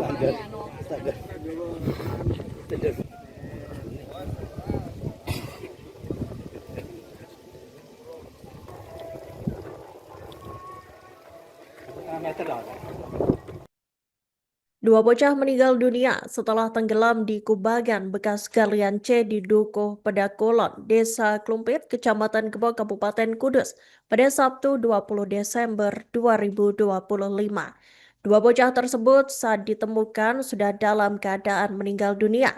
Standar, standar. Dua bocah meninggal dunia setelah tenggelam di kubangan bekas galian C di Dukuh Pedakulon, Desa Klumpit, Kecamatan Gebok, Kabupaten Kudus pada Sabtu 20 Desember 2025. Dua bocah tersebut saat ditemukan sudah dalam keadaan meninggal dunia.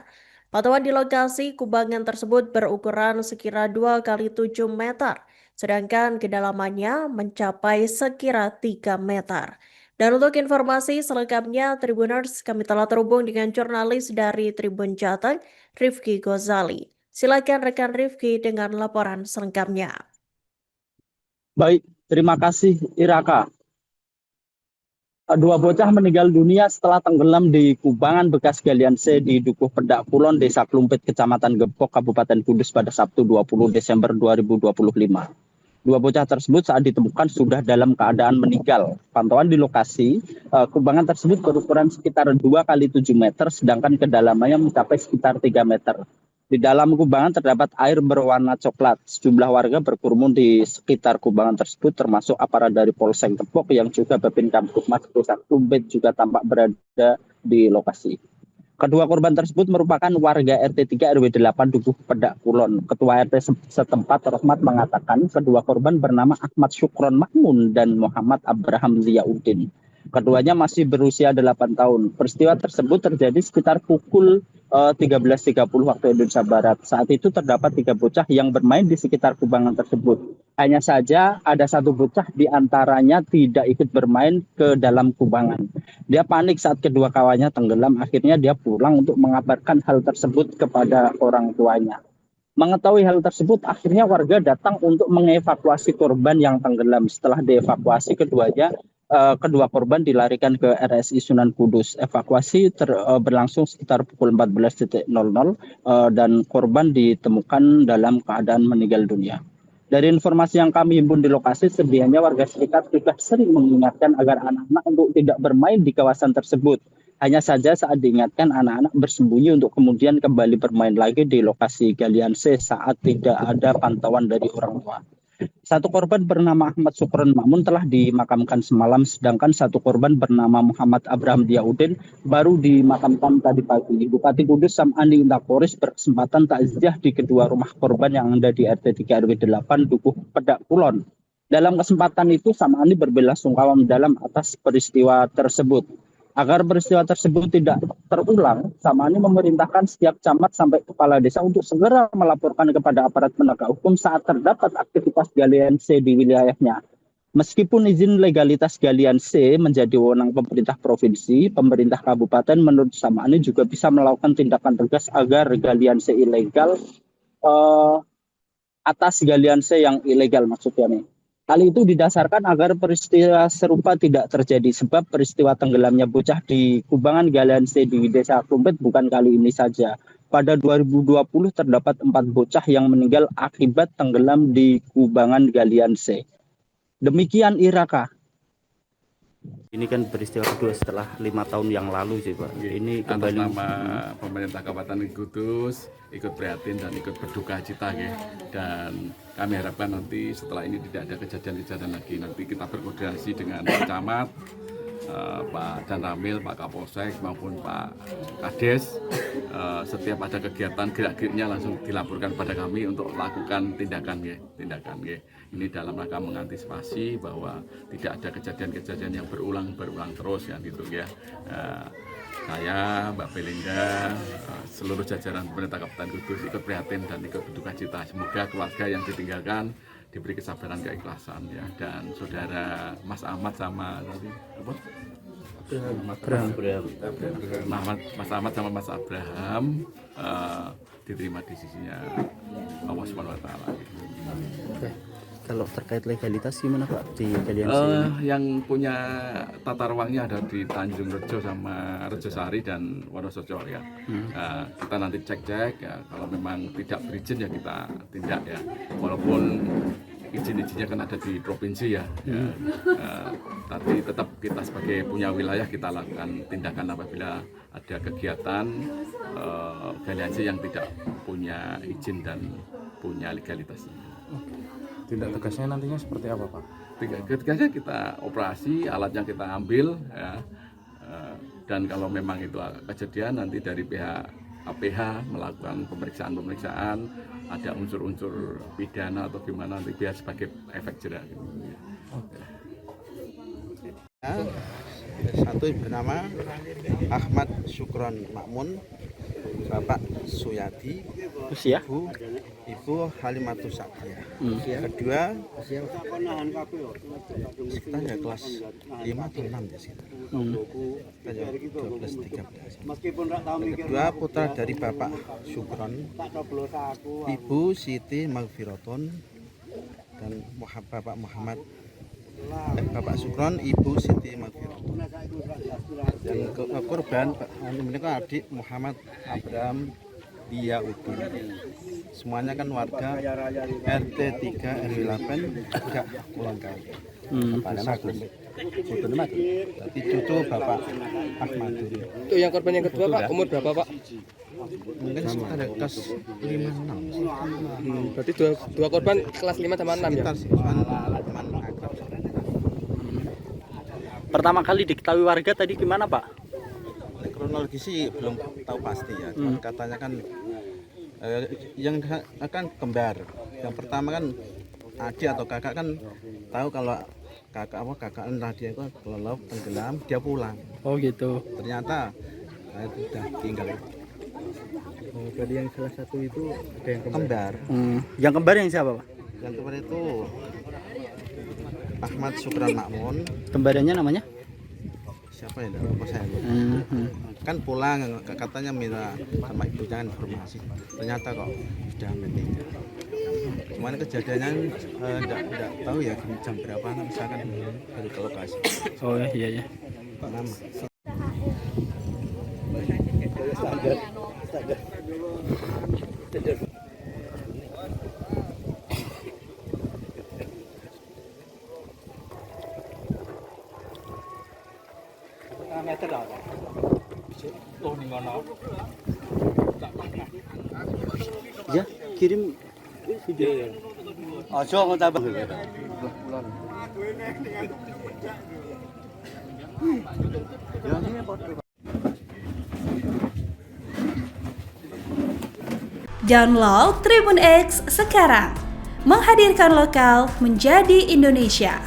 Pantauan di lokasi kubangan tersebut berukuran sekira 2 kali 7 meter, sedangkan kedalamannya mencapai sekira 3 meter. Dan untuk informasi selengkapnya, Tribuners, kami telah terhubung dengan jurnalis dari Tribun Jateng, Rifki Gozali. Silakan rekan Rifki dengan laporan selengkapnya. Baik, terima kasih Iraka. Dua bocah meninggal dunia setelah tenggelam di kubangan bekas galian C di Dukuh Pedak Kulon, Desa Klumpit, Kecamatan Gebok, Kabupaten Kudus pada Sabtu 20 Desember 2025. Dua bocah tersebut saat ditemukan sudah dalam keadaan meninggal. Pantauan di lokasi, kubangan tersebut berukuran sekitar 2 kali 7 meter, sedangkan kedalamannya mencapai sekitar 3 meter. Di dalam kubangan terdapat air berwarna coklat. Sejumlah warga berkerumun di sekitar kubangan tersebut, termasuk aparat dari Polsek Depok yang juga Babin Kamtipmas Desa Klumpit juga tampak berada di lokasi. Kedua korban tersebut merupakan warga RT 3 RW 8 Dukuh Pedak Kulon. Ketua RT setempat Rohmat mengatakan kedua korban bernama Ahmad Syukron Makmun dan Muhammad Abraham Ziyauddin. Keduanya masih berusia 8 tahun. Peristiwa tersebut terjadi sekitar pukul 13.30 waktu Indonesia Barat. Saat itu terdapat 3 bocah yang bermain di sekitar kubangan tersebut. Hanya saja ada 1 bocah di antaranya tidak ikut bermain ke dalam kubangan. Dia panik saat kedua kawannya tenggelam. Akhirnya dia pulang untuk mengabarkan hal tersebut kepada orang tuanya. Mengetahui hal tersebut, akhirnya warga datang untuk mengevakuasi korban yang tenggelam. Setelah dievakuasi kedua korban dilarikan ke RSI Sunan Kudus. Evakuasi berlangsung sekitar pukul 14.00 dan korban ditemukan dalam keadaan meninggal dunia. Dari informasi yang kami himpun di lokasi, sedianya warga sekitar sudah sering mengingatkan agar anak-anak untuk tidak bermain di kawasan tersebut. Hanya saja saat diingatkan, anak-anak bersembunyi untuk kemudian kembali bermain lagi di lokasi galian C saat tidak ada pantauan dari orang tua. 1 korban bernama Ahmad Syukron Makmun telah dimakamkan semalam, sedangkan 1 korban bernama Muhammad Abraham Ziyauddin baru dimakamkan tadi pagi. Bupati Kudus Sam'ani Intaporis berkesempatan takziah di kedua rumah korban yang ada di RT 3 RW 8 Dukuh Pedak Kulon. Dalam kesempatan itu, Sam'ani berbelasungkawa mendalam atas peristiwa tersebut. Agar peristiwa tersebut tidak terulang, Sam'ani memerintahkan setiap camat sampai kepala desa untuk segera melaporkan kepada aparat penegak hukum saat terdapat aktivitas galian C di wilayahnya. Meskipun izin legalitas galian C menjadi wewenang pemerintah provinsi, pemerintah kabupaten menurut Sam'ani juga bisa melakukan tindakan tegas agar galian C ilegal atas galian C yang ilegal maksudnya nih. Hal itu didasarkan agar peristiwa serupa tidak terjadi sebab peristiwa tenggelamnya bocah di kubangan galian C di Desa Klumpit bukan kali ini saja. Pada 2020 terdapat 4 bocah yang meninggal akibat tenggelam di kubangan galian C. Demikian Iraka. Ini kan peristiwa kedua setelah 5 tahun yang lalu sih Pak. Ini atas kembali nama pemerintah Kabupaten Kudus ikut prihatin dan ikut berduka cita ya. Dan kami harapkan nanti setelah ini tidak ada kejadian-kejadian lagi. Nanti kita berkoordinasi dengan Pak Camat, Pak Danramil, Pak Kapolsek maupun Pak Kades. Setiap ada kegiatan gerak-geriknya langsung dilaporkan pada kami untuk lakukan tindakan ya. Ini dalam rangka mengantisipasi bahwa tidak ada kejadian-kejadian yang berulang terus ya gitu ya. Saya, Mbak Belinda, seluruh jajaran pemerintah Kabupaten Kudus ikut prihatin dan ikut berduka cita. Semoga keluarga yang ditinggalkan diberi kesabaran, keikhlasan ya. Dan saudara Mas Ahmad sama tadi apa? Mas Ahmad sama Mas Abraham diterima di sisinya Allah Subhanahu wa taala. Kalau terkait legalitas gimana Pak di galian C? Yang punya tata ruangnya ada di Tanjung Rejo sama Rejosari dan Wonosojo ya. Kita nanti cek ya, kalau memang tidak berizin ya kita tindak ya. Walaupun izin-izinnya kan ada di provinsi ya. Tapi tetap kita sebagai punya wilayah kita lakukan tindakan apabila ada kegiatan galian C yang tidak punya izin dan punya legalitasnya. Tindak tegasnya nantinya seperti apa, Pak? Ketiganya kita operasi, alatnya kita ambil, ya, dan kalau memang itu kejadian nanti dari pihak APH melakukan pemeriksaan, ada unsur-unsur pidana atau gimana nanti biar sebagai efek jerak. Satu bernama Ahmad Syukron Makmun, Bapak Suyadi, Usia? Ibu Halimatus Sakya. Kedua sekitar ya kelas 5 atau 6 ya sekitar. Sekitar 12-13. Kedua putra dari Bapak Syukron, Ibu Siti Magfiroton, dan Bapak Muhammad Bapak Syukron, Ibu Siti Magfiroton. Dan korban mereka adik Muhammad Abraham Biyaudin. Semuanya kan warga RT 3 RW 8 Gak Kulon Kali. Jadi cucu Bapak Ahmadun. Itu yang korban yang kedua, Pak, umur berapa, Pak? Mungkin sekitar kelas 5-6. Berarti dua korban kelas 5 sama 6 ya? Sekitar sih, cuman akrab. Pertama kali diketahui warga tadi gimana, Pak? Kronologi sih belum tahu pasti ya. Cuman katanya kan yang akan kembar. Yang pertama kan adik atau kakak kan tahu kalau kakak entah dia itu kalau tenggelam dia pulang. Oh gitu. Ternyata itu udah tinggal. Jadi yang salah satu itu ada yang Kembar. Yang kembar yang siapa, Pak? Yang kembar itu Ahmad Syukron Makmun. Kembarannya namanya? Siapa ya? Lupa saya. Kan pulang katanya minta sama ibunya informasi. Ternyata kok sudah meninggal. Cuman kejadiannya enggak tahu ya jam berapa, misalkan dari ke lokasi. Oh iya ya. Nama. Ya, kirim video. Aja ngotabah. Download Tribun X sekarang, menghadirkan lokal menjadi Indonesia.